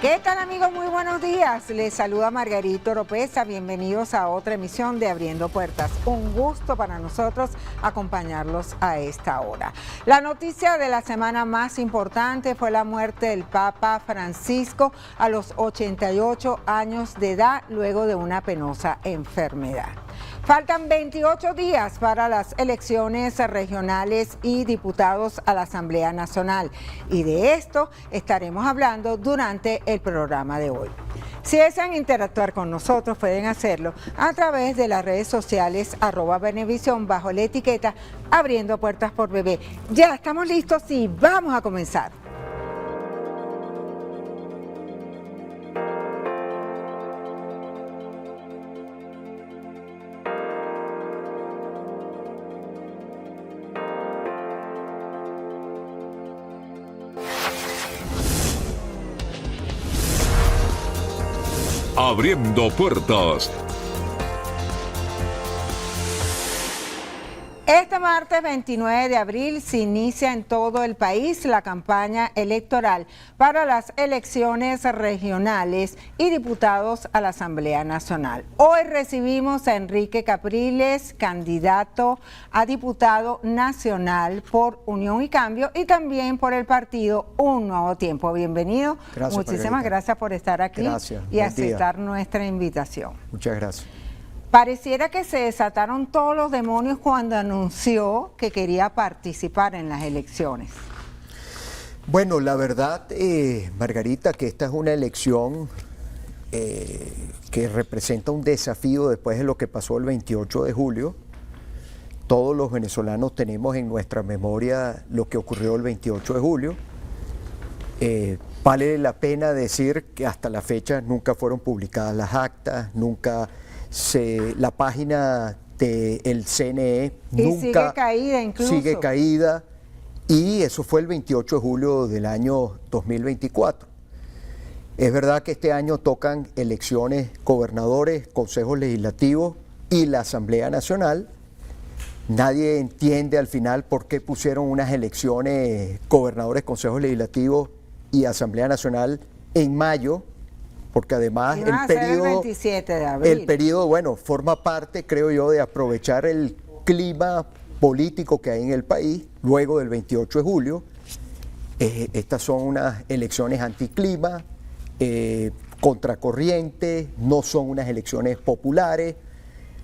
¿Qué tal, amigos? Muy buenos días. Les saluda Margarita Oropesa. Bienvenidos a otra emisión de Abriendo Puertas. Un gusto para nosotros acompañarlos a esta hora. La noticia de la semana más importante fue la muerte del Papa Francisco a los 88 años de edad luego de una penosa enfermedad. Faltan 28 días para las elecciones regionales y diputados a la Asamblea Nacional, y de esto estaremos hablando durante el programa de hoy. Si desean interactuar con nosotros, pueden hacerlo a través de las redes sociales @Venevisión bajo la etiqueta Abriendo Puertas por Bebé. Ya estamos listos y vamos a comenzar. Abriendo Puertas. Este martes 29 de abril se inicia en todo el país la campaña electoral para las elecciones regionales y diputados a la Asamblea Nacional. Hoy recibimos a Enrique Capriles, candidato a diputado nacional por Unión y Cambio y también por el partido Un Nuevo Tiempo. Bienvenido. Gracias, muchísimas Margarita. Gracias por estar aquí. Gracias. Y Buen aceptar día. nuestra invitación. Muchas gracias. Pareciera que se desataron todos los demonios cuando anunció que quería participar en las elecciones. Bueno, la verdad, Margarita, que esta es una elección que representa un desafío después de lo que pasó el 28 de julio. Todos los venezolanos tenemos en nuestra memoria lo que ocurrió el 28 de julio. Vale la pena decir que hasta la fecha nunca fueron publicadas las actas, la página del CNE nunca sigue caída incluso. Sigue caída, y eso fue el 28 de julio del año 2024. Es verdad que este año tocan elecciones gobernadores, consejos legislativos y la Asamblea Nacional. Nadie entiende al final por qué pusieron unas elecciones gobernadores, consejos legislativos y Asamblea Nacional en mayo, porque además el 27 de abril. Bueno, forma parte, creo yo, de aprovechar el clima político que hay en el país luego del 28 de julio. Estas son unas elecciones anticlima, contracorriente, no son unas elecciones populares.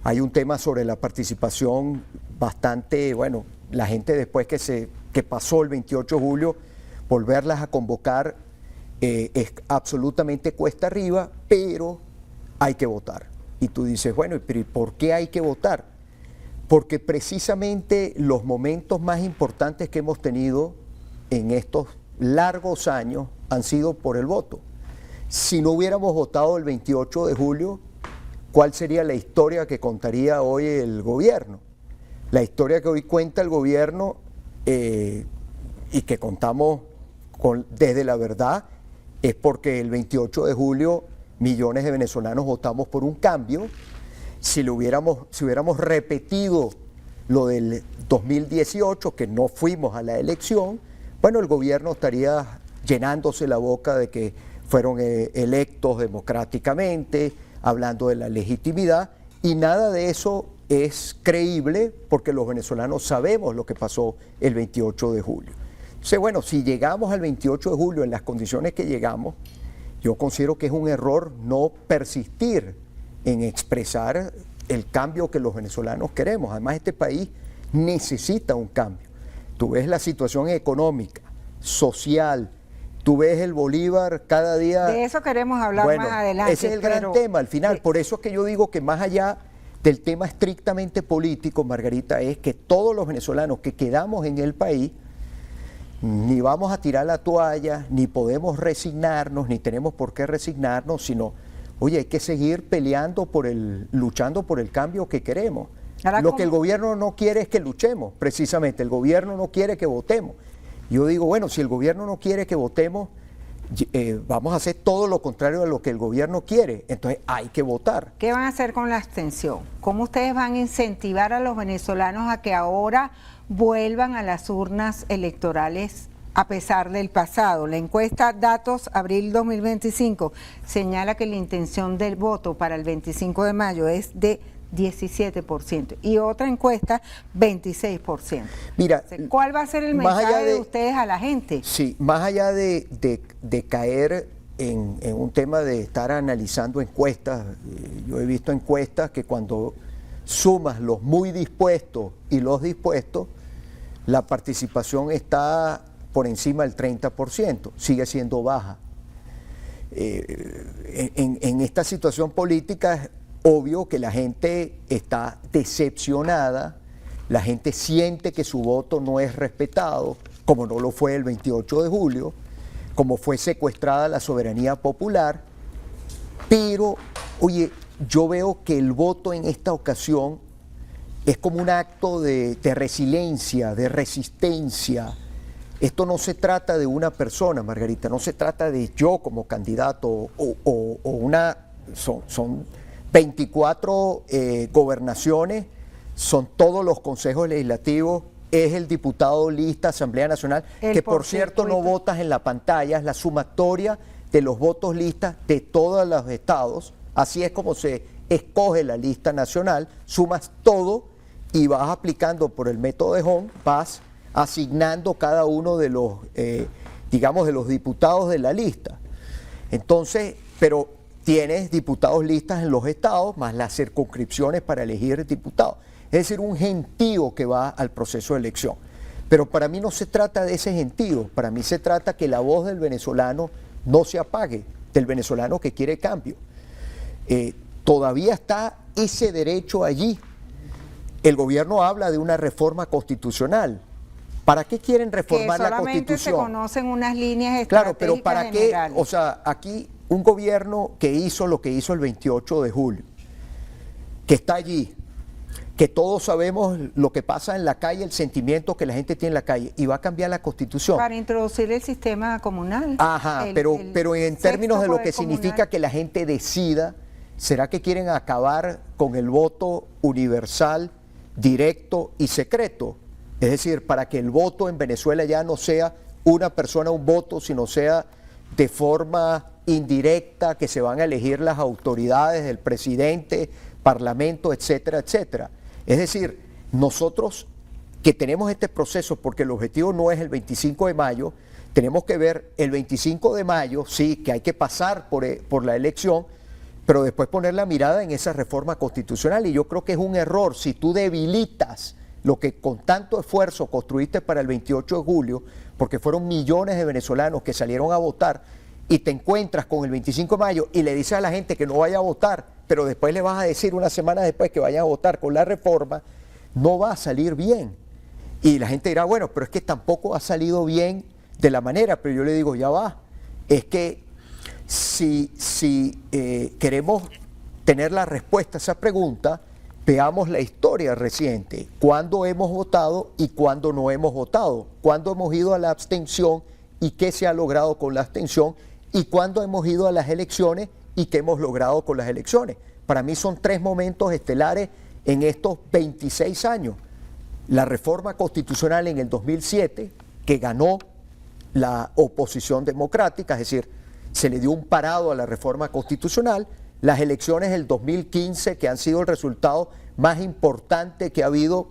Hay un tema sobre la participación bastante, bueno, la gente después que pasó el 28 de julio, volverlas a convocar es absolutamente cuesta arriba, pero hay que votar. Y tú dices, bueno, ¿pero y por qué hay que votar? Porque precisamente los momentos más importantes que hemos tenido en estos largos años han sido por el voto. Si no hubiéramos votado el 28 de julio, ¿cuál sería la historia que contaría hoy el gobierno? La historia que hoy cuenta el gobierno y que contamos desde la verdad es porque el 28 de julio millones de venezolanos votamos por un cambio. Si hubiéramos repetido lo del 2018, que no fuimos a la elección, bueno, el gobierno estaría llenándose la boca de que fueron electos democráticamente, hablando de la legitimidad, y nada de eso es creíble porque los venezolanos sabemos lo que pasó el 28 de julio. Entonces, bueno, si llegamos al 28 de julio en las condiciones que llegamos, yo considero que es un error no persistir en expresar el cambio que los venezolanos queremos. Además, este país necesita un cambio. Tú ves la situación económica, social, tú ves el Bolívar cada día. De eso queremos hablar más adelante. Ese es el gran tema al final. Por eso es que yo digo que más allá del tema estrictamente político, Margarita, es que todos los venezolanos que quedamos en el país ni vamos a tirar la toalla, ni podemos resignarnos, ni tenemos por qué resignarnos, sino, oye, hay que seguir peleando luchando por el cambio que queremos. Lo que el gobierno no quiere es que luchemos, precisamente, el gobierno no quiere que votemos. Yo digo, bueno, si el gobierno no quiere que votemos, vamos a hacer todo lo contrario de lo que el gobierno quiere, entonces hay que votar. ¿Qué van a hacer con la abstención? ¿Cómo ustedes van a incentivar a los venezolanos a que ahora vuelvan a las urnas electorales a pesar del pasado. La encuesta Datos Abril 2025 señala que la intención del voto para el 25 de mayo es de 17% y otra encuesta 26%. Mira, ¿cuál va a ser el mensaje de ustedes a la gente? Sí, más allá de caer en un tema de estar analizando encuestas, yo he visto encuestas que cuando sumas los muy dispuestos y los dispuestos, la participación está por encima del 30%, sigue siendo baja. En esta situación política es obvio que la gente está decepcionada, la gente siente que su voto no es respetado, como no lo fue el 28 de julio, como fue secuestrada la soberanía popular, pero, oye, yo veo que el voto en esta ocasión es como un acto de resiliencia, de resistencia. Esto no se trata de una persona, Margarita, no se trata de yo como candidato o una... Son 24 gobernaciones, son todos los consejos legislativos, es el diputado lista, Asamblea Nacional, que por cierto no votas en la pantalla, es la sumatoria de los votos listas de todos los estados, así es como se escoge la lista nacional, sumas todo y vas aplicando por el método de Home, vas asignando cada uno de los, digamos, de los diputados de la lista. Entonces, pero tienes diputados listas en los estados, más las circunscripciones para elegir diputados. Es decir, un gentío que va al proceso de elección. Pero para mí no se trata de ese gentío, para mí se trata que la voz del venezolano no se apague, del venezolano que quiere cambio. Todavía está ese derecho allí. El gobierno habla de una reforma constitucional. ¿Para qué quieren reformar la Constitución? Solamente se conocen unas líneas Claro, estratégicas pero ¿para generales. qué? O sea, aquí un gobierno que hizo lo que hizo el 28 de julio, que está allí, que todos sabemos lo que pasa en la calle, el sentimiento que la gente tiene en la calle, y va a cambiar la Constitución. Para introducir el sistema comunal. Ajá, pero en términos de lo que significa que la gente decida, ¿será que quieren acabar con el voto universal, directo y secreto? Es decir, para que el voto en Venezuela ya no sea una persona, un voto, sino sea de forma indirecta, que se van a elegir las autoridades, el presidente, parlamento, etcétera, etcétera. Es decir, nosotros que tenemos este proceso, porque el objetivo no es el 25 de mayo, tenemos que ver el 25 de mayo, sí, que hay que pasar por la elección, pero después poner la mirada en esa reforma constitucional. Y yo creo que es un error si tú debilitas lo que con tanto esfuerzo construiste para el 28 de julio, porque fueron millones de venezolanos que salieron a votar, y te encuentras con el 25 de mayo y le dices a la gente que no vaya a votar, pero después le vas a decir una semana después que vayan a votar con la reforma, no va a salir bien. Y la gente dirá, bueno, pero es que tampoco ha salido bien de la manera, pero yo le digo, ya va, es que si queremos tener la respuesta a esa pregunta, veamos la historia reciente, cuándo hemos votado y cuándo no hemos votado, cuándo hemos ido a la abstención y qué se ha logrado con la abstención, y cuándo hemos ido a las elecciones y qué hemos logrado con las elecciones. Para mí son 3 momentos estelares en estos 26 años. La reforma constitucional en el 2007, que ganó la oposición democrática, es decir, se le dio un parado a la reforma constitucional. Las elecciones del 2015, que han sido el resultado más importante que ha habido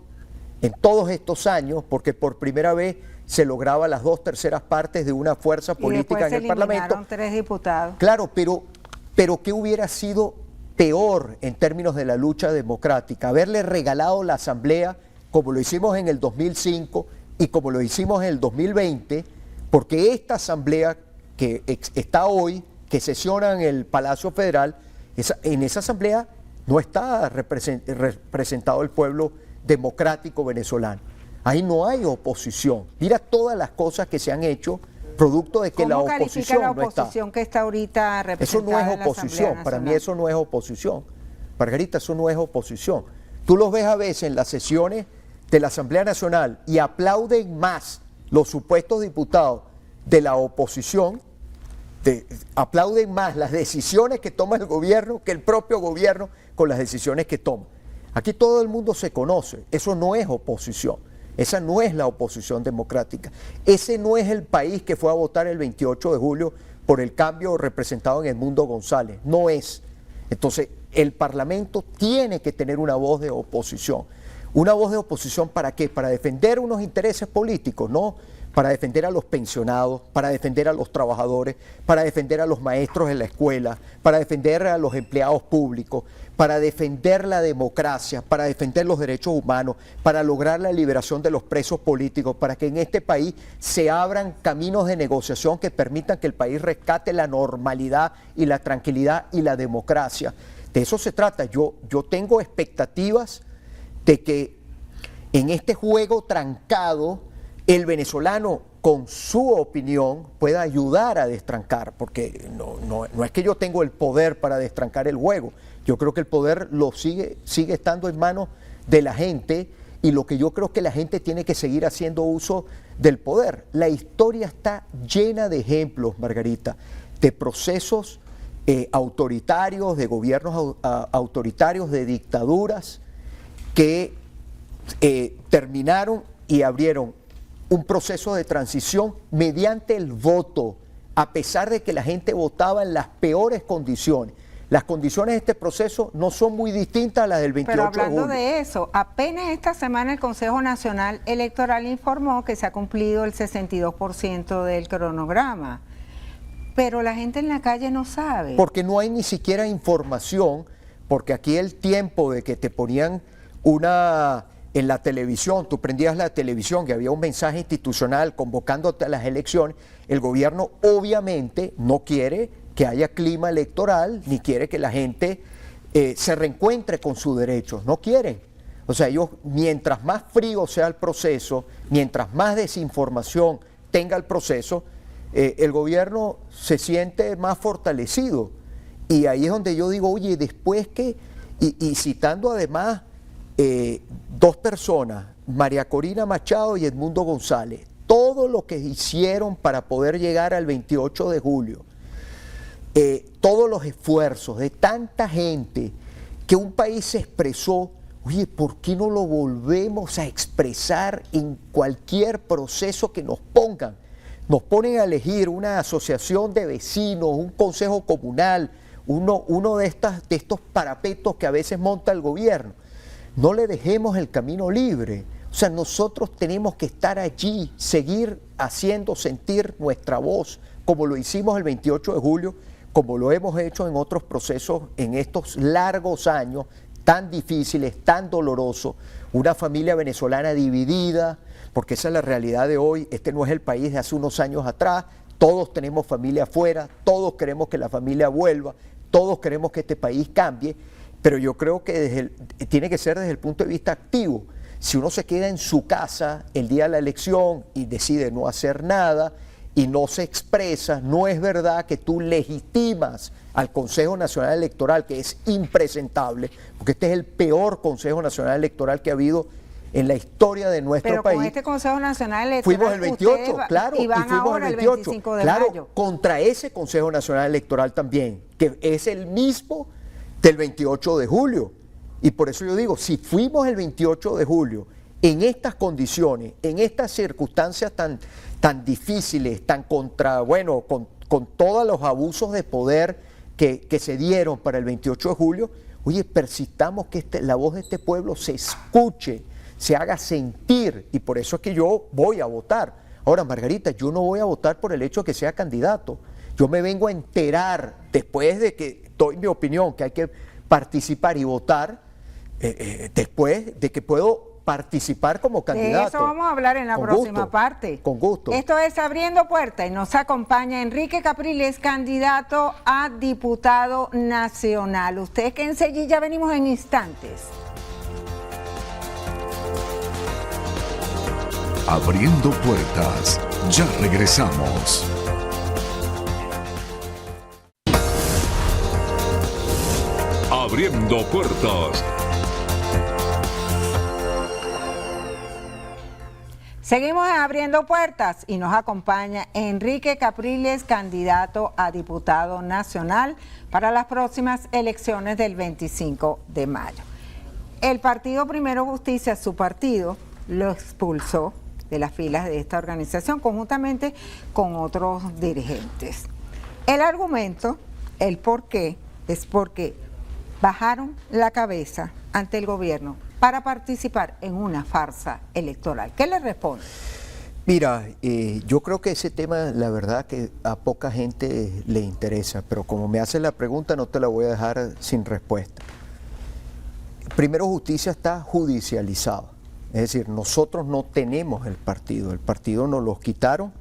en todos estos años, porque por primera vez se lograba las 2/3 partes de una fuerza política en el Parlamento. 3 diputados. Claro, pero ¿qué hubiera sido peor en términos de la lucha democrática? Haberle regalado la Asamblea, como lo hicimos en el 2005 y como lo hicimos en el 2020, porque esta Asamblea que está hoy, que sesiona en el Palacio Federal, en esa Asamblea no está representado el pueblo democrático venezolano. Ahí no hay oposición. Mira todas las cosas que se han hecho producto de que la oposición no está. ¿Cómo califica la oposición que está ahorita representada? Eso no es oposición, para mí eso no es oposición. Margarita, eso no es oposición. Tú los ves a veces en las sesiones de la Asamblea Nacional y aplauden más los supuestos diputados de la oposición, aplauden más las decisiones que toma el gobierno que el propio gobierno con las decisiones que toma. Aquí todo el mundo se conoce, eso no es oposición. Esa no es la oposición democrática. Ese no es el país que fue a votar el 28 de julio por el cambio representado en Edmundo González. No es. Entonces, el Parlamento tiene que tener una voz de oposición. ¿Una voz de oposición para qué? Para defender unos intereses políticos, ¿no? Para defender a los pensionados, para defender a los trabajadores, para defender a los maestros en la escuela, para defender a los empleados públicos, para defender la democracia, para defender los derechos humanos, para lograr la liberación de los presos políticos, para que en este país se abran caminos de negociación que permitan que el país rescate la normalidad y la tranquilidad y la democracia. De eso se trata. Yo tengo expectativas de que en este juego trancado el venezolano con su opinión pueda ayudar a destrancar, porque no es que yo tengo el poder para destrancar el juego. Yo creo que el poder sigue estando en manos de la gente, y lo que yo creo que la gente tiene que seguir haciendo uso del poder. La historia está llena de ejemplos, Margarita, de procesos autoritarios, de gobiernos autoritarios, de dictaduras que terminaron y abrieron un proceso de transición mediante el voto, a pesar de que la gente votaba en las peores condiciones. Las condiciones de este proceso no son muy distintas a las del 28 de julio. Pero hablando de eso, apenas esta semana el Consejo Nacional Electoral informó que se ha cumplido el 62% del cronograma. Pero la gente en la calle no sabe. Porque no hay ni siquiera información, porque aquí el tiempo de que te ponían en la televisión, tú prendías la televisión y había un mensaje institucional convocándote a las elecciones, el gobierno obviamente no quiere que haya clima electoral, ni quiere que la gente se reencuentre con sus derechos, no quieren. O sea, ellos, mientras más frío sea el proceso, mientras más desinformación tenga el proceso, el gobierno se siente más fortalecido. Y ahí es donde yo digo, oye, después que, y citando además dos personas, María Corina Machado y Edmundo González, todo lo que hicieron para poder llegar al 28 de julio, todos los esfuerzos de tanta gente, que un país se expresó, oye, ¿por qué no lo volvemos a expresar en cualquier proceso que nos pongan? Nos ponen a elegir una asociación de vecinos, un consejo comunal, uno de estos parapetos que a veces monta el gobierno. No le dejemos el camino libre. O sea, nosotros tenemos que estar allí, seguir haciendo sentir nuestra voz, como lo hicimos el 28 de julio, como lo hemos hecho en otros procesos en estos largos años tan difíciles, tan dolorosos. Una familia venezolana dividida, porque esa es la realidad de hoy. Este no es el país de hace unos años atrás. Todos tenemos familia afuera, todos queremos que la familia vuelva, todos queremos que este país cambie, pero yo creo que tiene que ser desde el punto de vista activo. Si uno se queda en su casa el día de la elección y decide no hacer nada y no se expresa, no es verdad que tú legitimas al Consejo Nacional Electoral, que es impresentable, porque este es el peor Consejo Nacional Electoral que ha habido en la historia de nuestro país. Pero con este Consejo Nacional Electoral fuimos el 28, claro, y van fuimos ahora el 28, el 25 de claro, mayo. contra ese Consejo Nacional Electoral también, que es el mismo del 28 de julio. Y por eso yo digo, si fuimos el 28 de julio en estas condiciones, en estas circunstancias tan difíciles, con todos los abusos de poder que se dieron para el 28 de julio, oye, persistamos que la voz de este pueblo se escuche, se haga sentir, y por eso es que yo voy a votar. Ahora, Margarita, yo no voy a votar por el hecho de que sea candidato. Yo me vengo a enterar, después de que doy mi opinión, que hay que participar y votar, después de que puedo participar como candidato. De eso vamos a hablar en la próxima parte. Con gusto. Esto es Abriendo Puertas y nos acompaña Enrique Capriles, candidato a diputado nacional. Ustedes quédense allí, ya venimos en instantes. Abriendo Puertas, ya regresamos. Abriendo Puertas. Seguimos en Abriendo Puertas y nos acompaña Enrique Capriles, candidato a diputado nacional para las próximas elecciones del 25 de mayo. El partido Primero Justicia, su partido, lo expulsó de las filas de esta organización conjuntamente con otros dirigentes. El argumento, el por qué, es porque bajaron la cabeza ante el gobierno para participar en una farsa electoral. ¿Qué le responde? Mira, yo creo que ese tema, la verdad, que a poca gente le interesa, pero como me haces la pregunta, no te la voy a dejar sin respuesta. Primero, justicia está judicializada, es decir, nosotros no tenemos el partido nos lo quitaron,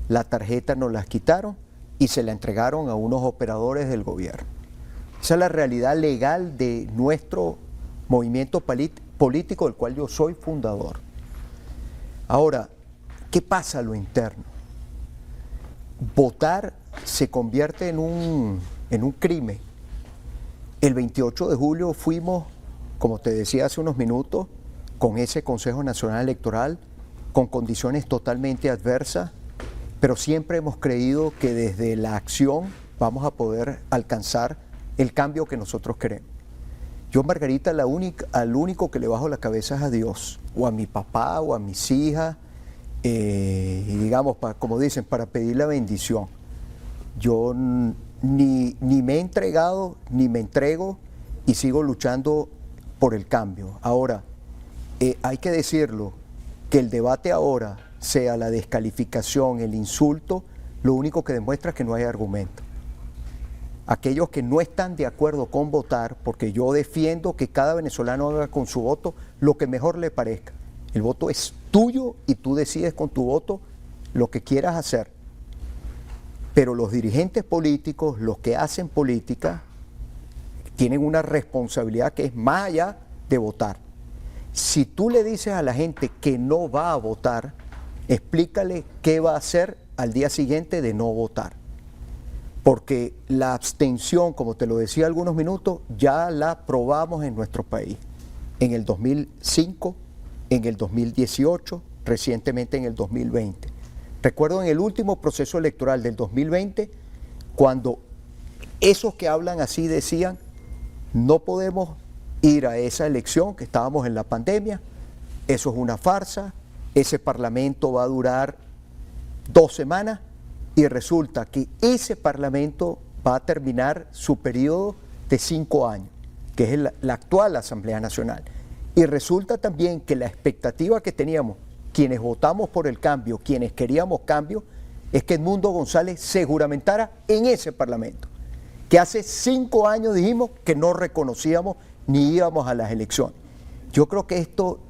la tarjeta nos la quitaron y se la entregaron a unos operadores del gobierno. Esa es la realidad legal de nuestro movimiento político, del cual yo soy fundador. Ahora, ¿qué pasa a lo interno? Votar se convierte en un crimen. El 28 de julio fuimos, como te decía hace unos minutos, con ese Consejo Nacional Electoral, con condiciones totalmente adversas, pero siempre hemos creído que desde la acción vamos a poder alcanzar el cambio que nosotros queremos. Yo, Margarita, al único que le bajo la cabeza es a Dios, o a mi papá, o a mis hijas, y digamos, como dicen, para pedir la bendición. Yo ni me he entregado, ni me entrego, y sigo luchando por el cambio. Ahora, hay que decirlo, que el debate ahora sea la descalificación, el insulto, lo único que demuestra es que no hay argumento. Aquellos que no están de acuerdo con votar, porque yo defiendo que cada venezolano haga con su voto lo que mejor le parezca. El voto es tuyo y tú decides con tu voto lo que quieras hacer. Pero los dirigentes políticos, los que hacen política, tienen una responsabilidad que es más allá de votar. Si tú le dices a la gente que no va a votar, explícale qué va a hacer al día siguiente de no votar. Porque la abstención, como te lo decía algunos minutos, ya la probamos en nuestro país. En el 2005, en el 2018, recientemente en el 2020. Recuerdo en el último proceso electoral del 2020, cuando esos que hablan así decían, no podemos ir a esa elección, que estábamos en la pandemia, eso es una farsa, ese parlamento va a durar 2 semanas, y resulta que ese parlamento va a terminar su periodo de 5 años, que es la actual Asamblea Nacional. Y resulta también que la expectativa que teníamos, quienes votamos por el cambio, quienes queríamos cambio, es que Edmundo González se juramentara en ese parlamento, que hace 5 años dijimos que no reconocíamos ni íbamos a las elecciones. Yo creo que esto,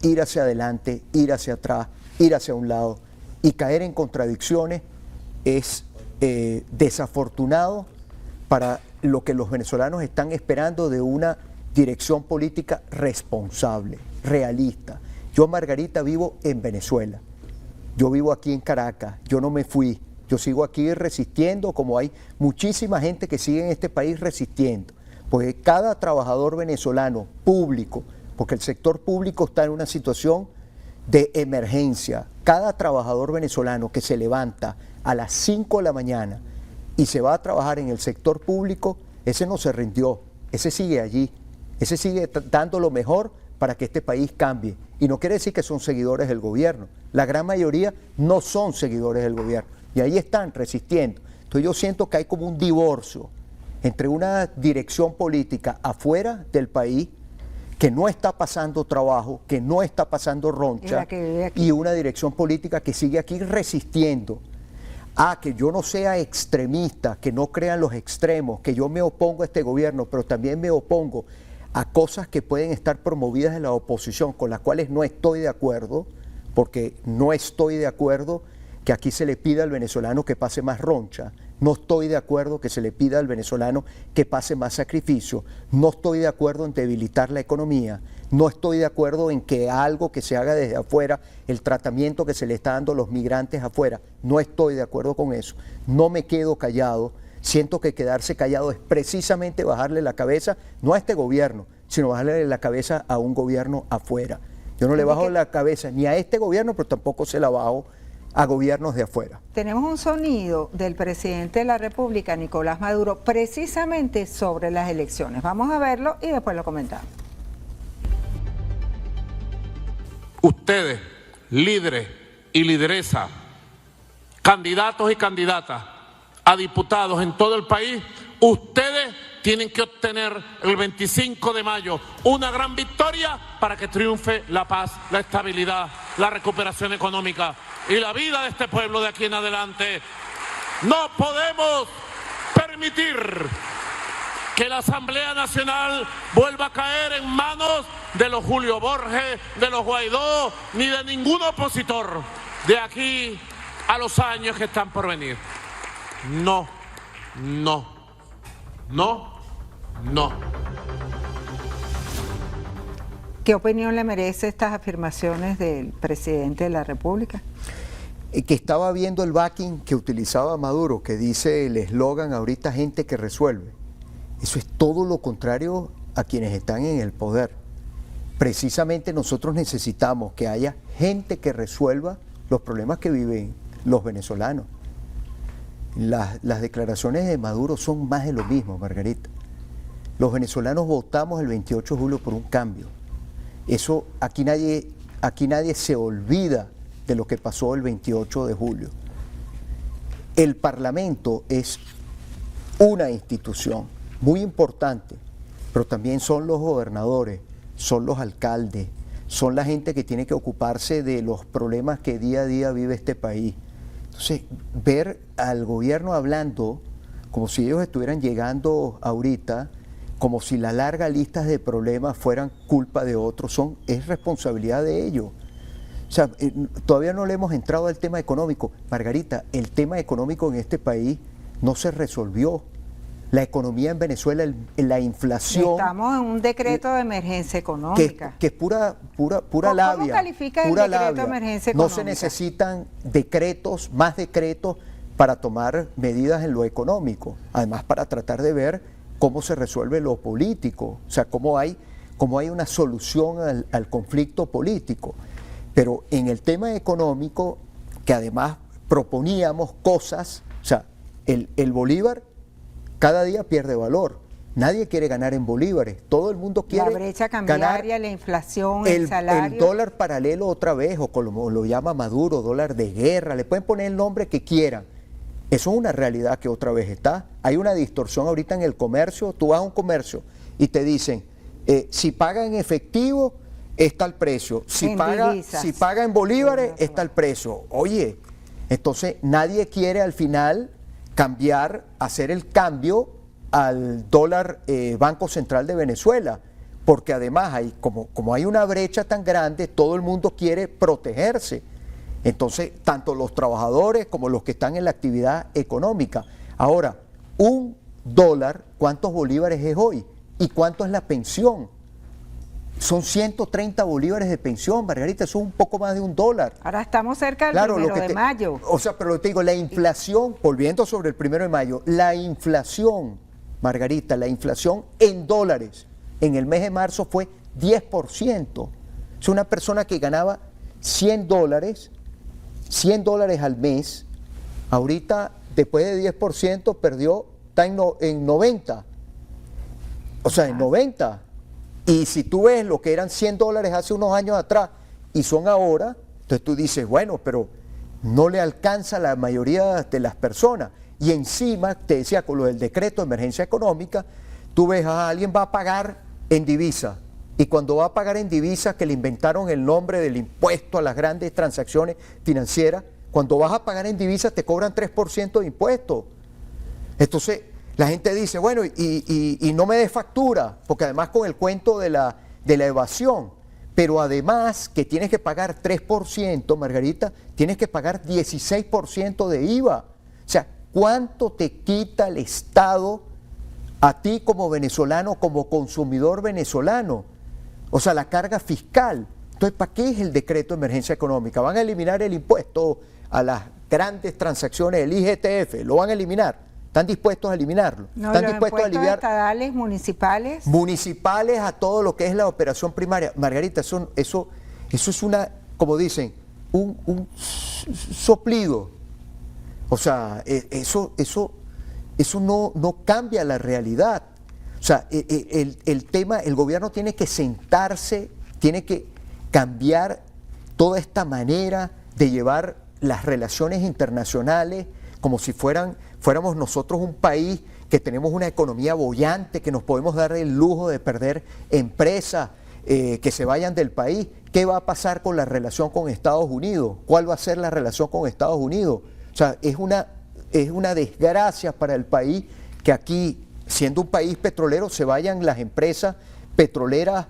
ir hacia adelante, ir hacia atrás, ir hacia un lado y caer en contradicciones, es desafortunado para lo que los venezolanos están esperando de una dirección política responsable, realista. Yo, Margarita, vivo en Venezuela, yo vivo aquí en Caracas, yo no me fui, yo sigo aquí resistiendo, como hay muchísima gente que sigue en este país resistiendo, porque cada trabajador venezolano público, porque el sector público está en una situación de emergencia, cada trabajador venezolano que se levanta a las 5 de la mañana y se va a trabajar en el sector público, ese no se rindió, ese sigue allí, ese sigue dando lo mejor para que este país cambie. Y no quiere decir que son seguidores del gobierno, la gran mayoría no son seguidores del gobierno y ahí están resistiendo. Entonces yo siento que hay como un divorcio entre una dirección política afuera del país que no está pasando trabajo, que no está pasando roncha, y una dirección política que sigue aquí resistiendo a que yo no sea extremista, que no crean los extremos, que yo me opongo a este gobierno, pero también me opongo a cosas que pueden estar promovidas en la oposición, con las cuales no estoy de acuerdo, porque no estoy de acuerdo que aquí se le pida al venezolano que pase más roncha, no estoy de acuerdo que se le pida al venezolano que pase más sacrificio, no estoy de acuerdo en debilitar la economía, no estoy de acuerdo en que algo que se haga desde afuera, el tratamiento que se le está dando a los migrantes afuera, no estoy de acuerdo con eso, no me quedo callado, siento que quedarse callado es precisamente bajarle la cabeza, no a este gobierno, sino bajarle la cabeza a un gobierno afuera. Yo no le bajo la cabeza ni a este gobierno, pero tampoco se la bajo a gobiernos de afuera. Tenemos un sonido del presidente de la República, Nicolás Maduro, precisamente sobre las elecciones. Vamos a verlo y después lo comentamos. ustedes, líderes y lideresas, candidatos y candidatas a diputados en todo el país, ustedes tienen que obtener el 25 de mayo una gran victoria para que triunfe la paz, la estabilidad, la recuperación económica y la vida de este pueblo de aquí en adelante. No podemos permitir que la Asamblea Nacional vuelva a caer en manos de los Julio Borges, de los Guaidó, ni de ningún opositor de aquí a los años que están por venir. No, no, no, no. ¿Qué opinión le merece estas afirmaciones del presidente de la República? Que estaba viendo el backing que utilizaba Maduro, que dice el eslogan ahorita gente que resuelve. Eso es todo lo contrario a quienes están en el poder. Precisamente nosotros necesitamos que haya gente que resuelva los problemas que viven los venezolanos. Las declaraciones de Maduro son más de lo mismo, Margarita. Los venezolanos votamos el 28 de julio por un cambio. Eso aquí nadie se olvida de lo que pasó el 28 de julio. El Parlamento es una institución muy importante, pero también son los gobernadores, son los alcaldes, son la gente que tiene que ocuparse de los problemas que día a día vive este país. Entonces, ver al gobierno hablando como si ellos estuvieran llegando ahorita, como si la larga lista de problemas fueran culpa de otros, es responsabilidad de ellos. O sea, todavía no le hemos entrado al tema económico. Margarita, el tema económico en este país no se resolvió. La economía en Venezuela, la inflación... Estamos en un decreto de emergencia económica. Que es pura labia. ¿Cómo califica el decreto de emergencia económica? No se necesitan decretos, más decretos para tomar medidas en lo económico. Además, para tratar de ver cómo se resuelve lo político. O sea, cómo hay una solución al conflicto político. Pero en el tema económico, que además proponíamos cosas, o sea, el bolívar cada día pierde valor. Nadie quiere ganar en bolívares. Todo el mundo quiere la brecha cambiaria, la inflación, el salario. El dólar paralelo otra vez, o como lo llama Maduro, dólar de guerra. Le pueden poner el nombre que quieran. Eso es una realidad que otra vez está. Hay una distorsión ahorita en el comercio. Tú vas a un comercio y te dicen, si paga en efectivo, está el precio. Si paga en bolívares, está el precio. Oye, entonces nadie quiere al final hacer el cambio al dólar Banco Central de Venezuela, porque además como hay una brecha tan grande, todo el mundo quiere protegerse. Entonces, tanto los trabajadores como los que están en la actividad económica. Ahora, un dólar, ¿cuántos bolívares es hoy? ¿Y cuánto es la pensión? Son 130 bolívares de pensión, Margarita, eso es un poco más de $1. Ahora estamos cerca del 1 de mayo. O sea, pero lo que te digo, la inflación, volviendo sobre el 1 de mayo, la inflación, Margarita, la inflación en dólares en el mes de marzo fue 10%. Es una persona que ganaba $100 al mes, ahorita después de 10% está en 90. O sea, en 90. Y si tú ves lo que eran $100 hace unos años atrás y son ahora, entonces tú dices, bueno, pero no le alcanza a la mayoría de las personas. Y encima, te decía, con lo del decreto de emergencia económica, tú ves a alguien va a pagar en divisa. Y cuando va a pagar en divisa, que le inventaron el nombre del impuesto a las grandes transacciones financieras, cuando vas a pagar en divisa te cobran 3% de impuesto. Entonces, la gente dice, bueno, y no me des factura, porque además con el cuento de la evasión, pero además que tienes que pagar 3%, Margarita, tienes que pagar 16% de IVA. O sea, ¿cuánto te quita el Estado a ti como venezolano, como consumidor venezolano? O sea, la carga fiscal. Entonces, ¿para qué es el decreto de emergencia económica? ¿Van a eliminar el impuesto a las grandes transacciones, el IGTF? ¿Lo van a eliminar? ¿Están dispuestos a eliminarlo? No, ¿Están los dispuestos a aliviar estadales, municipales? Municipales a todo lo que es la operación primaria. Margarita, eso es una, como dicen, un soplido. O sea, eso no cambia la realidad. O sea, el gobierno tiene que sentarse, tiene que cambiar toda esta manera de llevar las relaciones internacionales como si fuéramos nosotros un país que tenemos una economía boyante, que nos podemos dar el lujo de perder empresas, que se vayan del país. ¿Qué va a pasar con la relación con Estados Unidos? ¿Cuál va a ser la relación con Estados Unidos? O sea, es una desgracia para el país que aquí, siendo un país petrolero, se vayan las empresas petroleras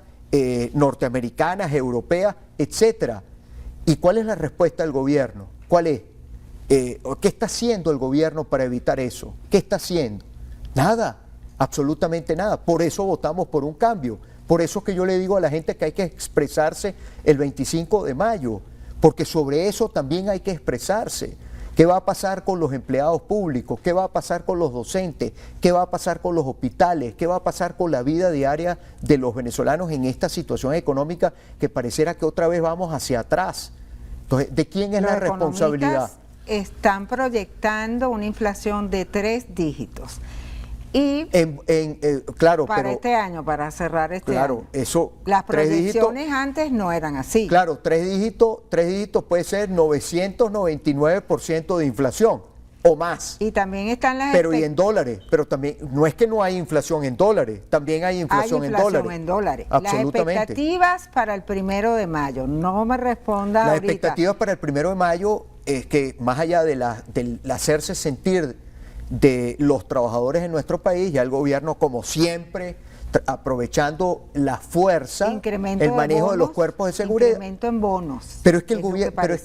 norteamericanas, europeas, etcétera. ¿Y cuál es la respuesta del gobierno? ¿Cuál es? ¿Qué está haciendo el gobierno para evitar eso? ¿Qué está haciendo? Nada, absolutamente nada. Por eso votamos por un cambio. Por eso es que yo le digo a la gente que hay que expresarse el 25 de mayo, porque sobre eso también hay que expresarse. ¿Qué va a pasar con los empleados públicos? ¿Qué va a pasar con los docentes? ¿Qué va a pasar con los hospitales? ¿Qué va a pasar con la vida diaria de los venezolanos en esta situación económica que pareciera que otra vez vamos hacia atrás? Entonces, ¿de quién es la responsabilidad? Están proyectando una inflación de 3 dígitos. Y claro, para pero, este año, para cerrar este año. Claro, eso. Las 3 proyecciones dígitos, antes no eran así. Claro, 3 dígitos puede ser 999% de inflación o más. Y también están las Pero y en dólares, pero también no es que no hay inflación en dólares, también hay inflación, en dólares. Absolutamente. Las expectativas para el 1 de mayo, no me responda Las ahorita. expectativas para el 1 de mayo es que más allá del hacerse sentir de los trabajadores en nuestro país, ya el gobierno, como siempre, aprovechando la fuerza, Incremento el manejo bonos, de los cuerpos de seguridad. Incremento en bonos. Pero es que el es lo gobierno, pero es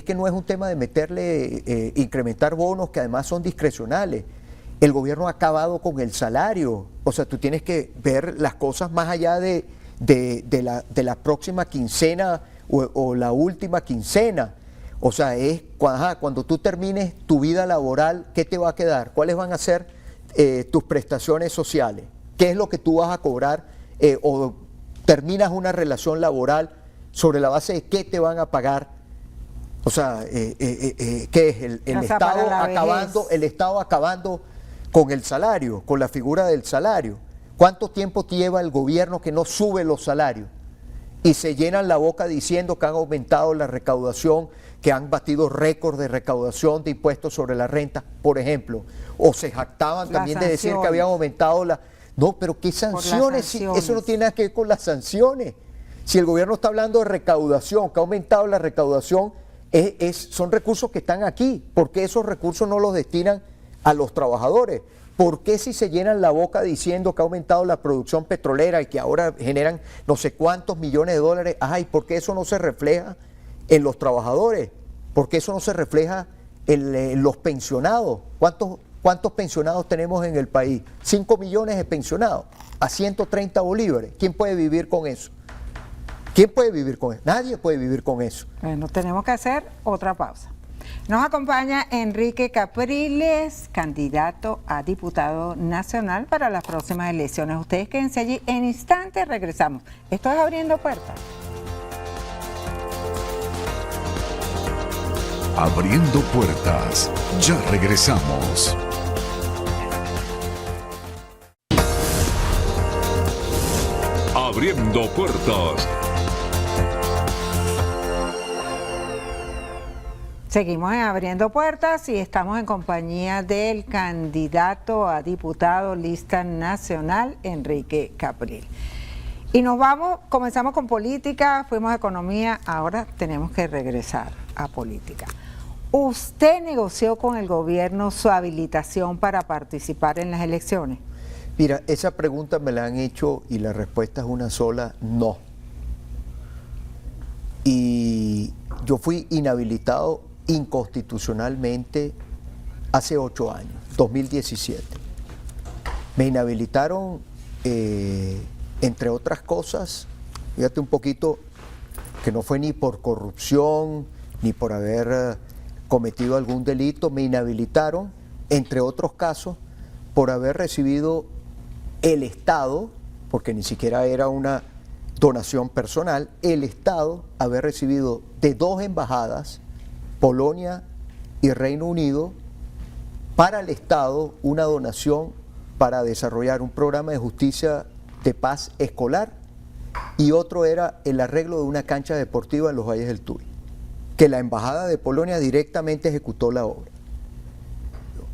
que no es un tema de meterle, incrementar bonos que además son discrecionales. El gobierno ha acabado con el salario. O sea, tú tienes que ver las cosas más allá de la próxima quincena o la última quincena. O sea, es cuando tú termines tu vida laboral, ¿qué te va a quedar? ¿Cuáles van a ser tus prestaciones sociales? ¿Qué es lo que tú vas a cobrar? O terminas una relación laboral sobre la base de qué te van a pagar. O sea, ¿qué es? El Estado acabando con el salario, con la figura del salario. ¿Cuánto tiempo lleva el gobierno que no sube los salarios? Y se llenan la boca diciendo que han aumentado la recaudación, que han batido récords de recaudación de impuestos sobre la renta, por ejemplo. O se jactaban también de decir que habían aumentado la... No, pero ¿qué sanciones? Si eso no tiene nada que ver con las sanciones. Si el gobierno está hablando de recaudación, que ha aumentado la recaudación, son recursos que están aquí. ¿Por qué esos recursos no los destinan a los trabajadores? ¿Por qué si se llenan la boca diciendo que ha aumentado la producción petrolera y que ahora generan no sé cuántos millones de dólares? ¿Y por qué eso no se refleja en los trabajadores? ¿Por qué eso no se refleja en los pensionados? ¿Cuántos pensionados tenemos en el país? 5 millones de pensionados a 130 bolívares. ¿Quién puede vivir con eso? ¿Quién puede vivir con eso? Nadie puede vivir con eso. Bueno, tenemos que hacer otra pausa. Nos acompaña Enrique Capriles, candidato a diputado nacional para las próximas elecciones. Ustedes quédense allí, en instantes regresamos. Esto es Abriendo Puertas. Abriendo Puertas, ya regresamos. Abriendo Puertas. Seguimos en Abriendo Puertas y estamos en compañía del candidato a diputado lista nacional, Enrique Capriles. Y comenzamos con política, fuimos a economía, ahora tenemos que regresar a política. ¿Usted negoció con el gobierno su habilitación para participar en las elecciones? Mira, esa pregunta me la han hecho y la respuesta es una sola: no. Y yo fui inhabilitado inconstitucionalmente hace 8 años, 2017. Me inhabilitaron, entre otras cosas, fíjate un poquito, que no fue ni por corrupción, ni por haber cometido algún delito. Me inhabilitaron, entre otros casos, por haber recibido el Estado, porque ni siquiera era una donación personal, el Estado haber recibido de 2 embajadas, Polonia y Reino Unido, para el Estado una donación para desarrollar un programa de justicia de paz escolar y otro era el arreglo de una cancha deportiva en los Valles del Tuy, que la Embajada de Polonia directamente ejecutó la obra,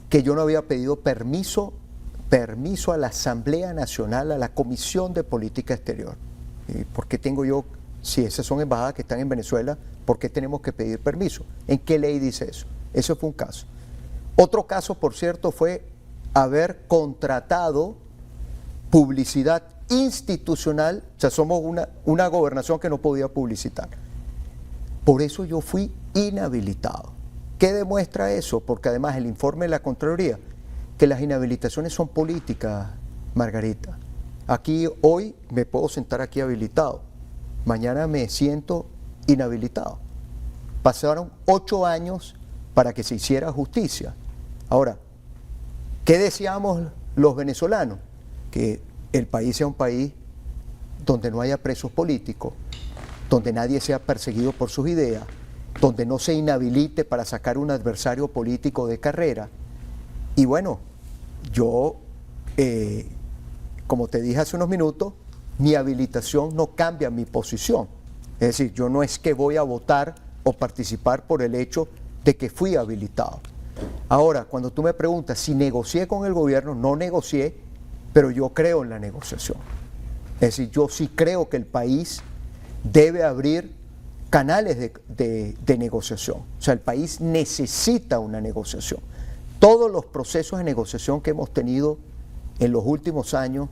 que yo no había pedido permiso a la Asamblea Nacional, a la Comisión de Política Exterior. ¿Por qué tengo yo, si esas son embajadas que están en Venezuela, por qué tenemos que pedir permiso? ¿En qué ley dice eso? Eso fue un caso. Otro caso, por cierto, fue haber contratado publicidad institucional, o sea, somos una gobernación que no podía publicitar. Por eso yo fui inhabilitado. ¿Qué demuestra eso? Porque además el informe de la Contraloría, que las inhabilitaciones son políticas, Margarita. Aquí hoy me puedo sentar aquí habilitado, mañana me siento inhabilitado. Pasaron 8 años para que se hiciera justicia. Ahora, ¿qué deseamos los venezolanos? Que el país sea un país donde no haya presos políticos, donde nadie sea perseguido por sus ideas, donde no se inhabilite para sacar un adversario político de carrera. Y bueno, yo, como te dije hace unos minutos, mi habilitación no cambia mi posición. Es decir, yo no es que voy a votar o participar por el hecho de que fui habilitado. Ahora, cuando tú me preguntas si negocié con el gobierno, no negocié, pero yo creo en la negociación. Es decir, yo sí creo que el país debe abrir canales de negociación. O sea, el país necesita una negociación. Todos los procesos de negociación que hemos tenido en los últimos años,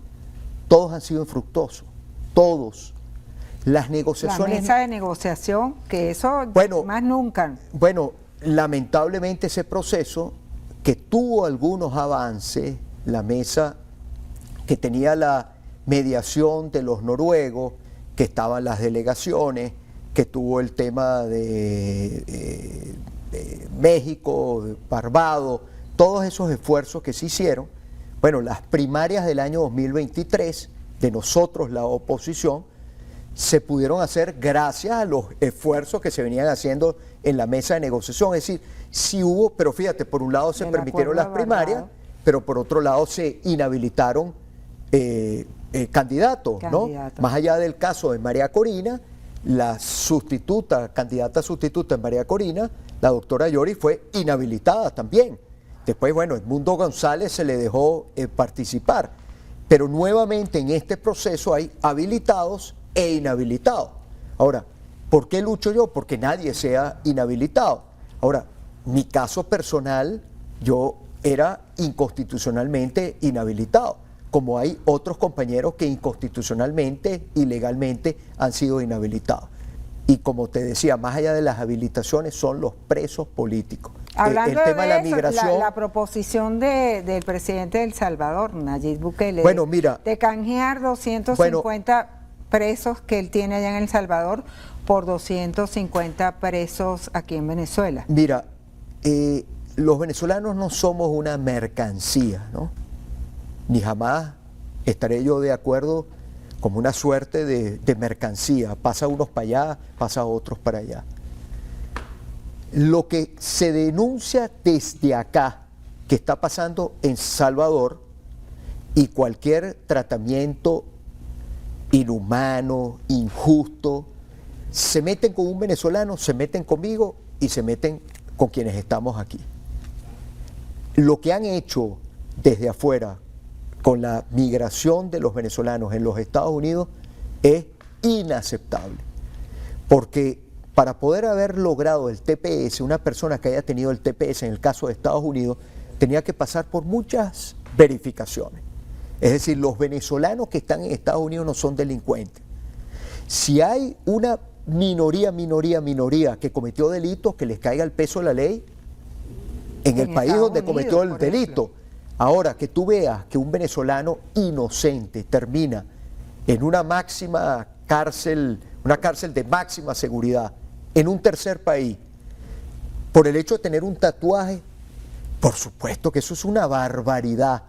todos han sido infructuosos. Todos. Las negociaciones... La mesa de negociación, que eso más nunca. Bueno, lamentablemente ese proceso, que tuvo algunos avances, la mesa que tenía la mediación de los noruegos, que estaban las delegaciones, que tuvo el tema de México, de Barbados, todos esos esfuerzos que se hicieron. Bueno, las primarias del año 2023, de nosotros la oposición, se pudieron hacer gracias a los esfuerzos que se venían haciendo en la mesa de negociación. Es decir, sí hubo, pero fíjate, por un lado se permitieron las primarias, pero por otro lado se inhabilitaron candidatos, ¿no? Más allá del caso de María Corina, la candidata sustituta en María Corina, la doctora Yori, fue inhabilitada también. Después, bueno, Edmundo González se le dejó participar, pero nuevamente en este proceso hay habilitados e inhabilitados. Ahora, ¿por qué lucho yo? Porque nadie sea inhabilitado. Ahora, mi caso personal, yo era inconstitucionalmente inhabilitado, como hay otros compañeros que inconstitucionalmente, ilegalmente han sido inhabilitados. Y como te decía, más allá de las habilitaciones son los presos políticos. Hablando el tema de la eso, migración, la proposición del presidente de El Salvador, Nayib Bukele, bueno, mira, de canjear 250 presos que él tiene allá en El Salvador por 250 presos aquí en Venezuela. Mira, los venezolanos no somos una mercancía, ¿no? Ni jamás estaré yo de acuerdo como una suerte de mercancía. Pasa unos para allá, pasa otros para allá. Lo que se denuncia desde acá, que está pasando en Salvador, y cualquier tratamiento inhumano, injusto, se meten con un venezolano, se meten conmigo y se meten con quienes estamos aquí. Lo que han hecho desde afuera con la migración de los venezolanos en los Estados Unidos es inaceptable, porque para poder haber logrado el TPS, una persona que haya tenido el TPS en el caso de Estados Unidos, tenía que pasar por muchas verificaciones. Es decir, los venezolanos que están en Estados Unidos no son delincuentes. Si hay una minoría que cometió delitos, que les caiga el peso de la ley en el país donde cometió el delito. Ahora, que tú veas que un venezolano inocente termina en una cárcel de máxima seguridad, en un tercer país, por el hecho de tener un tatuaje, por supuesto que eso es una barbaridad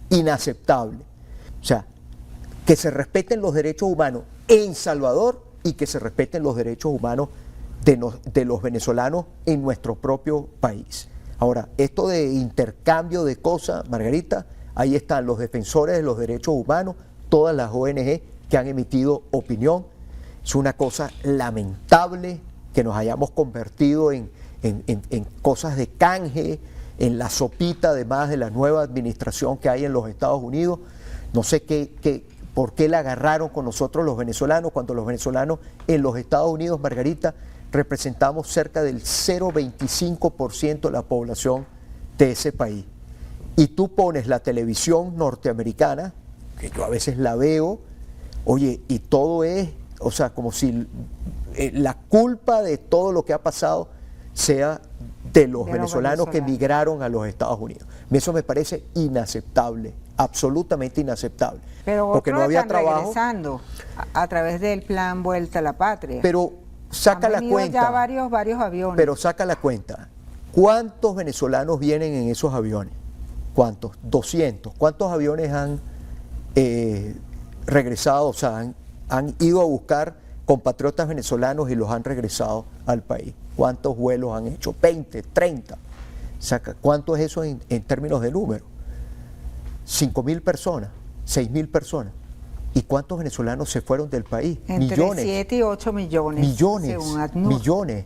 inaceptable. O sea, que se respeten los derechos humanos en Salvador y que se respeten los derechos humanos de los venezolanos en nuestro propio país. Ahora, esto de intercambio de cosas, Margarita, ahí están los defensores de los derechos humanos, todas las ONG que han emitido opinión. Es una cosa lamentable que nos hayamos convertido en cosas de canje, en la sopita además de la nueva administración que hay en los Estados Unidos. No sé por qué la agarraron con nosotros los venezolanos, cuando los venezolanos en los Estados Unidos, Margarita, representamos cerca del 0,25% de la población de ese país. Y tú pones la televisión norteamericana, que yo a veces la veo, oye, y todo es, o sea, como si la culpa de todo lo que ha pasado sea de los venezolanos que emigraron a los Estados Unidos. Eso me parece inaceptable, absolutamente inaceptable. Pero porque no había están trabajo regresando a través del plan Vuelta a la Patria. Pero saca Han la venido cuenta. ya varios aviones. Pero saca la cuenta. ¿Cuántos venezolanos vienen en esos aviones? ¿Cuántos? 200. ¿Cuántos aviones han regresado? O sea, han ido a buscar compatriotas venezolanos y los han regresado al país. ¿Cuántos vuelos han hecho? 20, 30. Saca, ¿cuánto es eso en términos de número? 5.000 personas, 6.000 personas. ¿Y cuántos venezolanos se fueron del país? Entre Millones. 7 y 8 millones. Millones, según ACNUR. millones.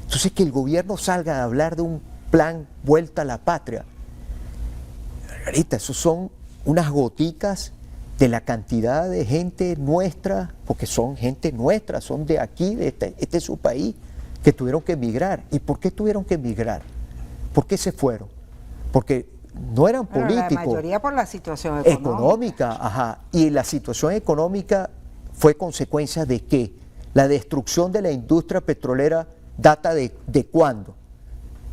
Entonces que el gobierno salga a hablar de un plan Vuelta a la Patria. Margarita, esos son unas goticas de la cantidad de gente nuestra, porque son gente nuestra, son de aquí, de este es su país, que tuvieron que emigrar. ¿Y por qué tuvieron que emigrar? ¿Por qué se fueron? Porque no eran políticos. La mayoría por la situación económica, ajá. Y la situación económica fue consecuencia de ¿qué? La destrucción de la industria petrolera data de ¿cuándo?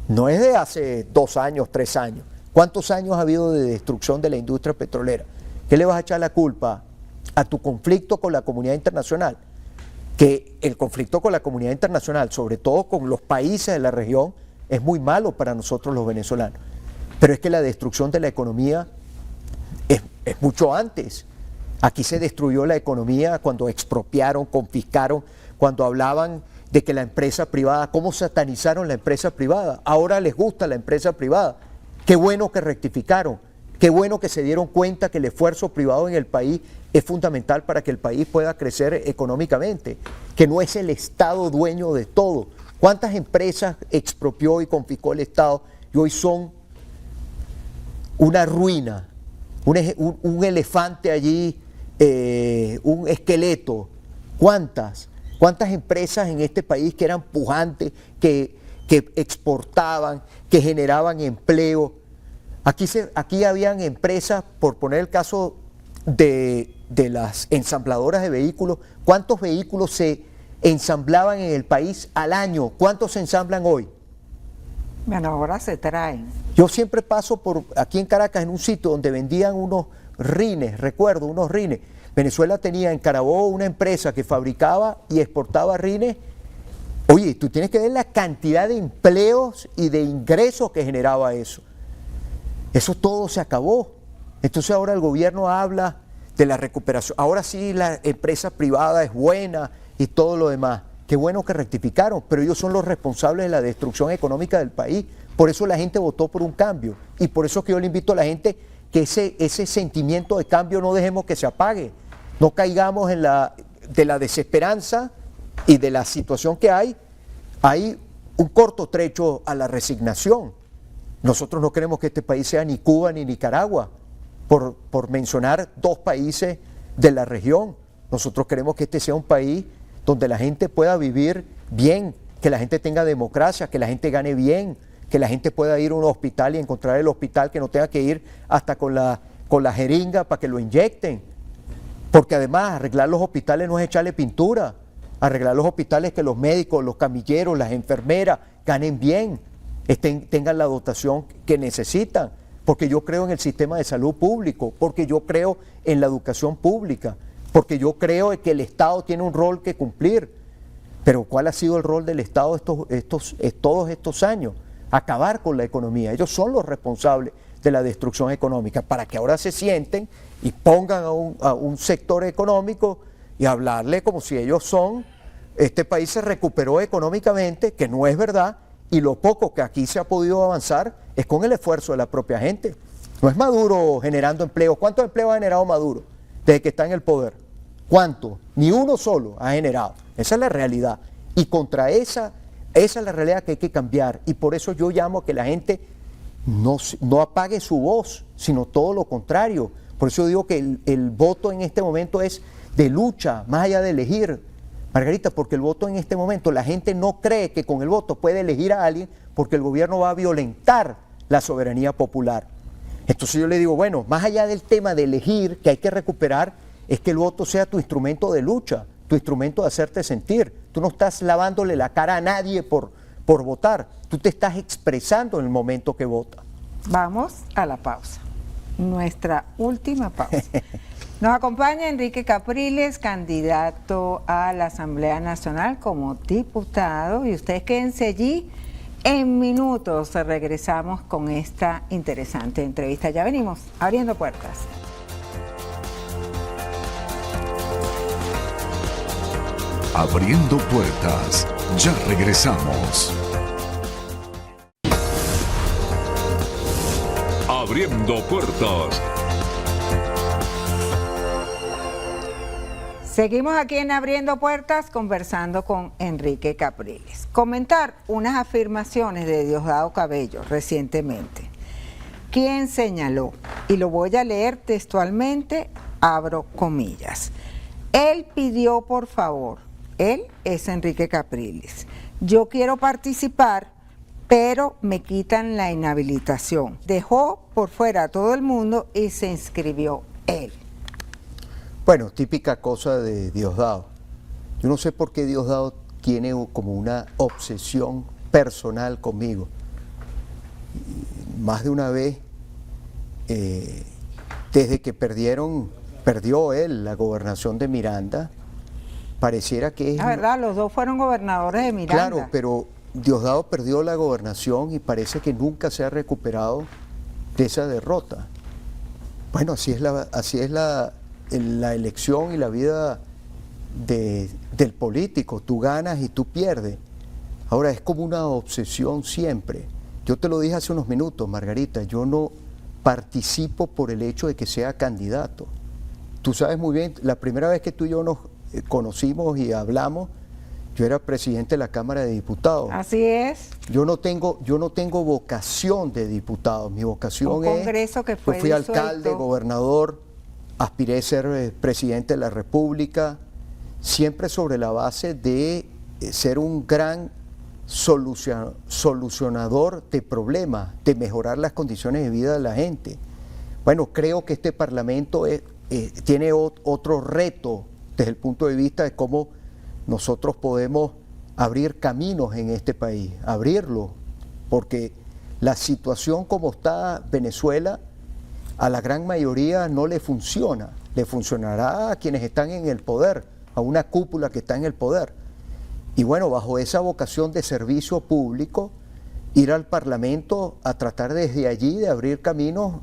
No es de hace 2 años, 3 años. ¿Cuántos años ha habido de destrucción de la industria petrolera? ¿Qué le vas a echar la culpa a tu conflicto con la comunidad internacional? Que el conflicto con la comunidad internacional, sobre todo con los países de la región, es muy malo para nosotros los venezolanos. Pero es que la destrucción de la economía es mucho antes. Aquí se destruyó la economía cuando expropiaron, confiscaron, cuando hablaban de que la empresa privada, cómo satanizaron la empresa privada. Ahora les gusta la empresa privada. Qué bueno que rectificaron, qué bueno que se dieron cuenta que el esfuerzo privado en el país es fundamental para que el país pueda crecer económicamente, que no es el Estado dueño de todo. ¿Cuántas empresas expropió y confiscó el Estado y hoy son una ruina, un elefante allí, un esqueleto? ¿Cuántas empresas en este país que eran pujantes, que exportaban, que generaban empleo? Aquí habían empresas, por poner el caso de las ensambladoras de vehículos, ¿cuántos vehículos se ensamblaban en el país al año? ¿Cuántos se ensamblan hoy? Bueno, ahora se traen. Yo siempre paso por aquí en Caracas en un sitio donde vendían unos rines, recuerdo, unos rines. Venezuela tenía en Carabobo una empresa que fabricaba y exportaba rines. Oye, tú tienes que ver la cantidad de empleos y de ingresos que generaba eso. Eso todo se acabó. Entonces ahora el gobierno habla de la recuperación. Ahora sí la empresa privada es buena y todo lo demás. Qué bueno que rectificaron, pero ellos son los responsables de la destrucción económica del país. Por eso la gente votó por un cambio. Y por eso que yo le invito a la gente que ese sentimiento de cambio no dejemos que se apague. No caigamos de la desesperanza y de la situación que hay un corto trecho a la resignación. Nosotros no queremos que este país sea ni Cuba ni Nicaragua, por mencionar 2 países de la región. Nosotros queremos que este sea un país donde la gente pueda vivir bien, que la gente tenga democracia, que la gente gane bien, que la gente pueda ir a un hospital y encontrar el hospital, que no tenga que ir hasta con la jeringa para que lo inyecten. Porque además arreglar los hospitales no es echarle pintura. Arreglar los hospitales es que los médicos, los camilleros, las enfermeras ganen bien, tengan la dotación que necesitan. Porque yo creo en el sistema de salud público, porque yo creo en la educación pública, porque yo creo que el Estado tiene un rol que cumplir. Pero ¿cuál ha sido el rol del Estado todos estos años? Acabar con la economía. Ellos son los responsables de la destrucción económica, para que ahora se sienten y pongan a un sector económico y hablarle como si ellos son, este país se recuperó económicamente, que no es verdad, y lo poco que aquí se ha podido avanzar es con el esfuerzo de la propia gente. No es Maduro generando empleo. ¿Cuántos empleos ha generado Maduro desde que está en el poder? ¿Cuánto? Ni uno solo ha generado. Esa es la realidad. Y contra esa es la realidad que hay que cambiar. Y por eso yo llamo a que la gente no apague su voz, sino todo lo contrario. Por eso digo que el voto en este momento es de lucha, más allá de elegir, Margarita, porque el voto en este momento, la gente no cree que con el voto puede elegir a alguien porque el gobierno va a violentar la soberanía popular. Entonces yo le digo, bueno, más allá del tema de elegir, que hay que recuperar, es que el voto sea tu instrumento de lucha, tu instrumento de hacerte sentir. Tú no estás lavándole la cara a nadie por votar, tú te estás expresando en el momento que vota. Vamos a la pausa, nuestra última pausa. Nos acompaña Enrique Capriles, candidato a la Asamblea Nacional como diputado, y ustedes quédense allí. En minutos regresamos con esta interesante entrevista. Ya venimos, abriendo puertas. Abriendo puertas, ya regresamos. Abriendo puertas. Seguimos aquí en Abriendo Puertas conversando con Enrique Capriles. Comentar unas afirmaciones de Diosdado Cabello recientemente, quien señaló, y lo voy a leer textualmente, abro comillas. Él pidió por favor, él es Enrique Capriles, yo quiero participar, pero me quitan la inhabilitación. Dejó por fuera a todo el mundo y se inscribió él. Bueno, típica cosa de Diosdado. Yo no sé por qué Diosdado tiene como una obsesión personal conmigo. Más de una vez, desde que perdió él la gobernación de Miranda, pareciera que es... La verdad, los dos fueron gobernadores de Miranda. Claro, pero Diosdado perdió la gobernación y parece que nunca se ha recuperado de esa derrota. Bueno, así es la elección y la vida del político. Tú ganas y tú pierdes. Ahora es como una obsesión siempre. Yo te lo dije hace unos minutos, Margarita, yo no participo por el hecho de que sea candidato. Tú sabes muy bien, la primera vez que tú y yo nos conocimos y hablamos, yo era presidente de la Cámara de Diputados. Así es. Yo no tengo vocación de diputado, mi vocación un congreso que fue yo fui disuelto. Alcalde, gobernador, aspiré a ser presidente de la República, siempre sobre la base de ser un gran solucionador de problemas, de mejorar las condiciones de vida de la gente. Bueno, creo que este Parlamento tiene otro reto desde el punto de vista de cómo nosotros podemos abrir caminos en este país, abrirlo, porque la situación como está Venezuela, a la gran mayoría no le funciona, le funcionará a quienes están en el poder, a una cúpula que está en el poder. Y bueno, bajo esa vocación de servicio público, ir al Parlamento a tratar desde allí de abrir caminos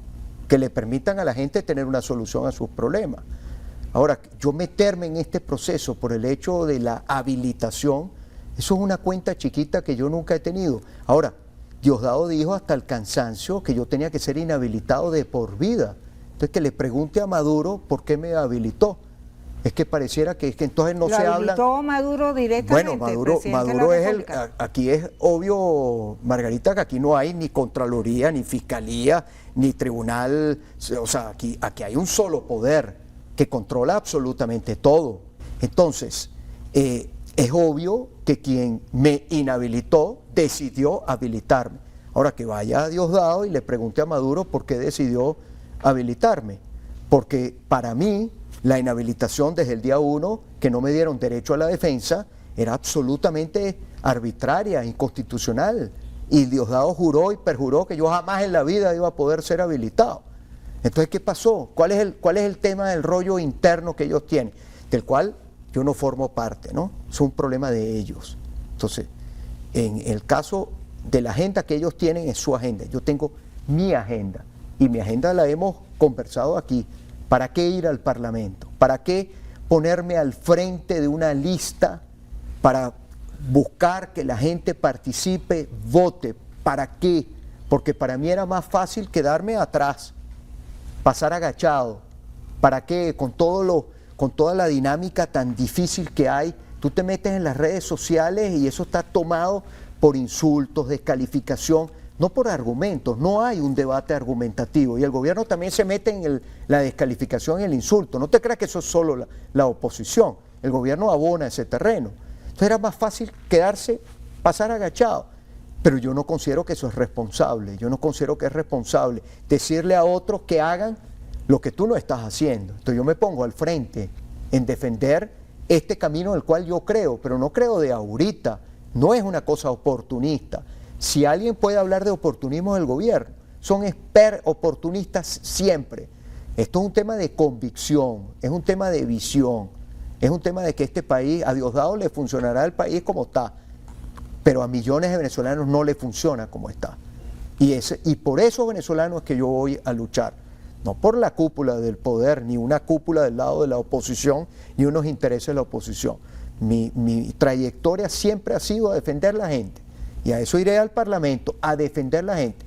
que le permitan a la gente tener una solución a sus problemas. Ahora, yo meterme en este proceso por el hecho de la habilitación, eso es una cuenta chiquita que yo nunca he tenido. Ahora, Diosdado dijo hasta el cansancio que yo tenía que ser inhabilitado de por vida. Entonces, que le pregunte a Maduro por qué me habilitó. Es que pareciera que entonces no se habla. ¿Lo habilitó Maduro directamente? Bueno, Maduro es aquí es obvio, Margarita, que aquí no hay ni Contraloría, ni Fiscalía, ni Tribunal. O sea, aquí hay un solo poder que controla absolutamente todo. Entonces, es obvio que quien me inhabilitó decidió habilitarme. Ahora que vaya a Diosdado y le pregunte a Maduro por qué decidió habilitarme. Porque para mí, la inhabilitación desde el día 1, que no me dieron derecho a la defensa, era absolutamente arbitraria, inconstitucional. Y Diosdado juró y perjuró que yo jamás en la vida iba a poder ser habilitado. Entonces, ¿qué pasó? ¿Cuál es el tema del rollo interno que ellos tienen? Del cual yo no formo parte, ¿no? Es un problema de ellos. Entonces, en el caso de la agenda que ellos tienen, es su agenda. Yo tengo mi agenda. Y mi agenda la hemos conversado aquí. ¿Para qué ir al Parlamento? ¿Para qué ponerme al frente de una lista para buscar que la gente participe, vote? ¿Para qué? Porque para mí era más fácil quedarme atrás, pasar agachado. ¿Para qué? Con con toda la dinámica tan difícil que hay, tú te metes en las redes sociales y eso está tomado por insultos, descalificación, no por argumentos, no hay un debate argumentativo y el gobierno también se mete en la descalificación y el insulto. No te creas que eso es solo la oposición, el gobierno abona ese terreno. Entonces era más fácil quedarse, pasar agachado, pero yo no considero que eso es responsable, yo no considero que es responsable decirle a otros que hagan lo que tú no estás haciendo. Entonces yo me pongo al frente en defender este camino del cual yo creo, pero no creo de ahorita, no es una cosa oportunista. Si alguien puede hablar de oportunismo del gobierno, son oportunistas siempre. Esto es un tema de convicción, es un tema de visión, es un tema de que este país, a Diosdado le funcionará el país como está, pero a millones de venezolanos no le funciona como está. Y por esos venezolanos es que yo voy a luchar, no por la cúpula del poder, ni una cúpula del lado de la oposición, ni unos intereses de la oposición. Mi trayectoria siempre ha sido a defender la gente, y a eso iré al Parlamento, a defender la gente,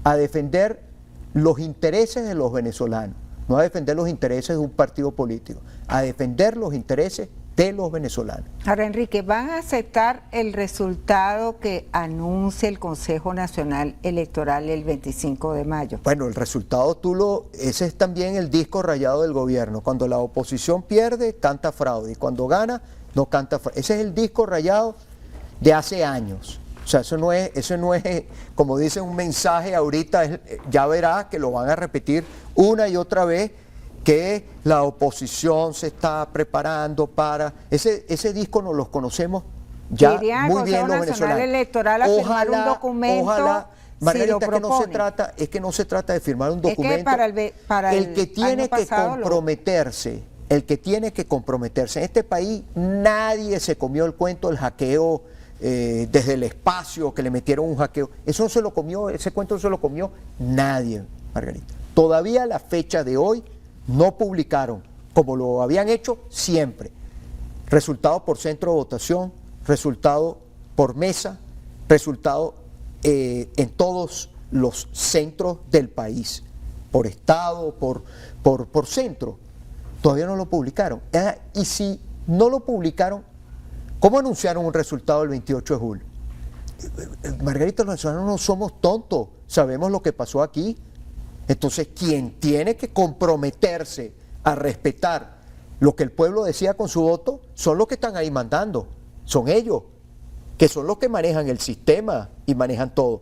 a defender los intereses de los venezolanos, no a defender los intereses de un partido político, a defender los intereses de los venezolanos. Ahora, Enrique, ¿van a aceptar el resultado que anuncia el Consejo Nacional Electoral el 25 de mayo? Bueno, el resultado ese es también el disco rayado del gobierno. Cuando la oposición pierde, canta fraude, y cuando gana, no canta fraude. Ese es el disco rayado de hace años. O sea, eso no es, como dicen, un mensaje ahorita, ya verás que lo van a repetir una y otra vez, que la oposición se está preparando para... Ese disco nos los conocemos ya muy bien los venezolanos. Electoral a firmar un documento. Ojalá, Margarita, si que no se trata de firmar un documento. El que tiene que comprometerse, en este país nadie se comió el cuento del hackeo desde el espacio, que le metieron un hackeo. Ese cuento no se lo comió nadie, Margarita. Todavía a la fecha de hoy no publicaron, como lo habían hecho siempre, resultado por centro de votación, resultado por mesa, resultado en todos los centros del país, por estado, por centro. Todavía no lo publicaron. Y si no lo publicaron, ¿cómo anunciaron un resultado el 28 de julio? Margarita, los venezolanos no somos tontos, sabemos lo que pasó aquí. Entonces, quien tiene que comprometerse a respetar lo que el pueblo decía con su voto, son los que están ahí mandando, son ellos, que son los que manejan el sistema y manejan todo.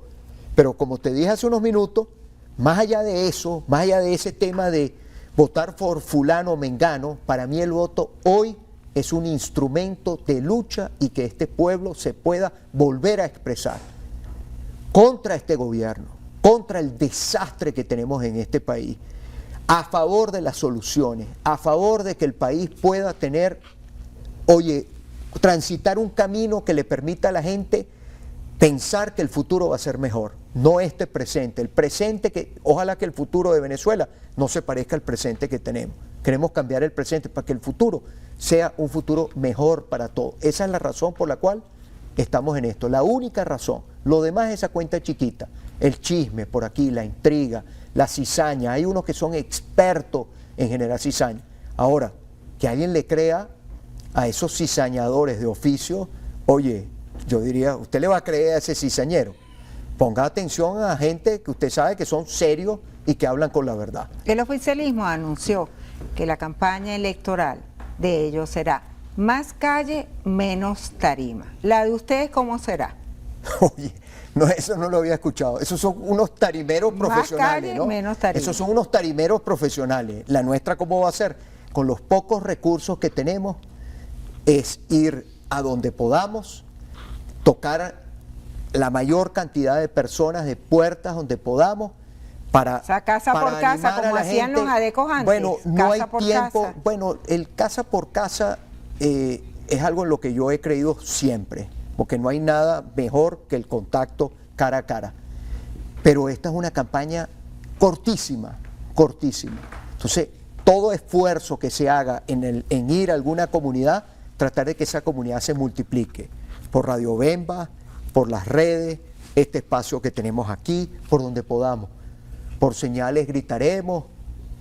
Pero como te dije hace unos minutos, más allá de eso, más allá de ese tema de votar por fulano o mengano, para mí el voto hoy es un instrumento de lucha y que este pueblo se pueda volver a expresar contra este gobierno, contra el desastre que tenemos en este país, a favor de las soluciones, a favor de que el país pueda tener, transitar un camino que le permita a la gente pensar que el futuro va a ser mejor, no este presente, el presente ojalá que el futuro de Venezuela no se parezca al presente que tenemos. Queremos cambiar el presente para que el futuro sea un futuro mejor para todos. Esa es la razón por la cual estamos en esto, la única razón. Lo demás es esa cuenta chiquita, el chisme por aquí, la intriga, la cizaña. Hay unos que son expertos en generar cizaña. Ahora, que alguien le crea a esos cizañadores de oficio, yo diría, usted le va a creer a ese cizañero. Ponga atención a gente que usted sabe que son serios y que hablan con la verdad. El oficialismo anunció que la campaña electoral de ellos será más calle, menos tarima. ¿La de ustedes cómo será? No, eso no lo había escuchado. Esos son unos tarimeros profesionales, más calle, ¿no? menos tarima. Esos son unos tarimeros profesionales. La nuestra, ¿cómo va a ser? Con los pocos recursos que tenemos, es ir a donde podamos, tocar la mayor cantidad de personas, de puertas donde podamos, para, o sea, casa por casa, como hacían los adecos antes. Bueno, no hay tiempo. Casa. Bueno, el casa por casa es algo en lo que yo he creído siempre, porque no hay nada mejor que el contacto cara a cara. Pero esta es una campaña cortísima, cortísima. Entonces, todo esfuerzo que se haga en ir a alguna comunidad, tratar de que esa comunidad se multiplique, por Radio Bemba, por las redes, este espacio que tenemos aquí, por donde podamos. Por señales gritaremos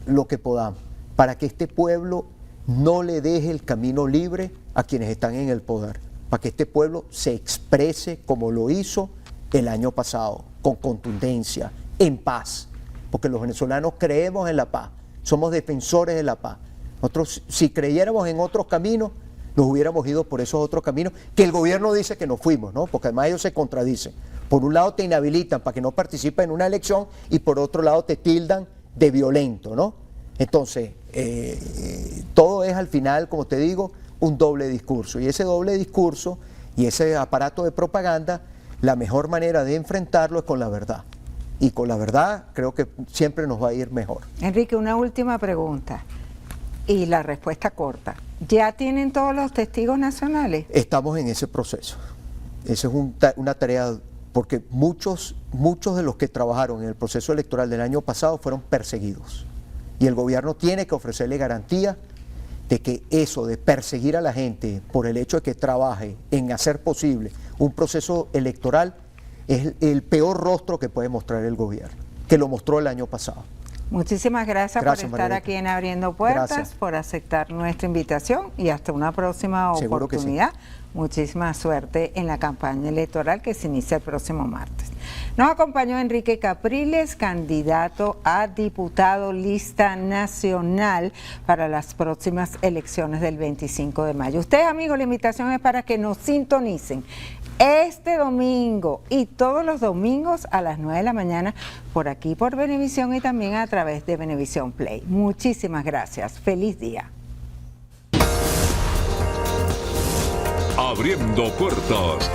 lo que podamos, para que este pueblo no le deje el camino libre a quienes están en el poder, para que este pueblo se exprese como lo hizo el año pasado, con contundencia, en paz, porque los venezolanos creemos en la paz, somos defensores de la paz. Nosotros, si creyéramos en otros caminos, nos hubiéramos ido por esos otros caminos que el gobierno dice que nos fuimos, ¿no? Porque además ellos se contradicen. Por un lado te inhabilitan para que no participes en una elección y por otro lado te tildan de violento, ¿no? Entonces, todo es al final, como te digo, un doble discurso. Y ese doble discurso y ese aparato de propaganda, la mejor manera de enfrentarlo es con la verdad. Y con la verdad creo que siempre nos va a ir mejor. Enrique, una última pregunta y la respuesta corta. ¿Ya tienen todos los testigos nacionales? Estamos en ese proceso. Esa es una tarea, porque muchos de los que trabajaron en el proceso electoral del año pasado fueron perseguidos. Y el gobierno tiene que ofrecerle garantía de que eso de perseguir a la gente por el hecho de que trabaje en hacer posible un proceso electoral es el peor rostro que puede mostrar el gobierno, que lo mostró el año pasado. Muchísimas gracias por estar Margarita. aquí en Abriendo Puertas, Gracias. por aceptar nuestra invitación y hasta una próxima Seguro que sí. oportunidad. Muchísima suerte en la campaña electoral que se inicia el próximo martes. Nos acompañó Enrique Capriles, candidato a diputado lista nacional para las próximas elecciones del 25 de mayo. Ustedes, amigos, la invitación es para que nos sintonicen este domingo y todos los domingos a las 9 de la mañana por aquí por Venevisión y también a través de Venevisión Play. Muchísimas gracias. Feliz día. Abriendo puertas.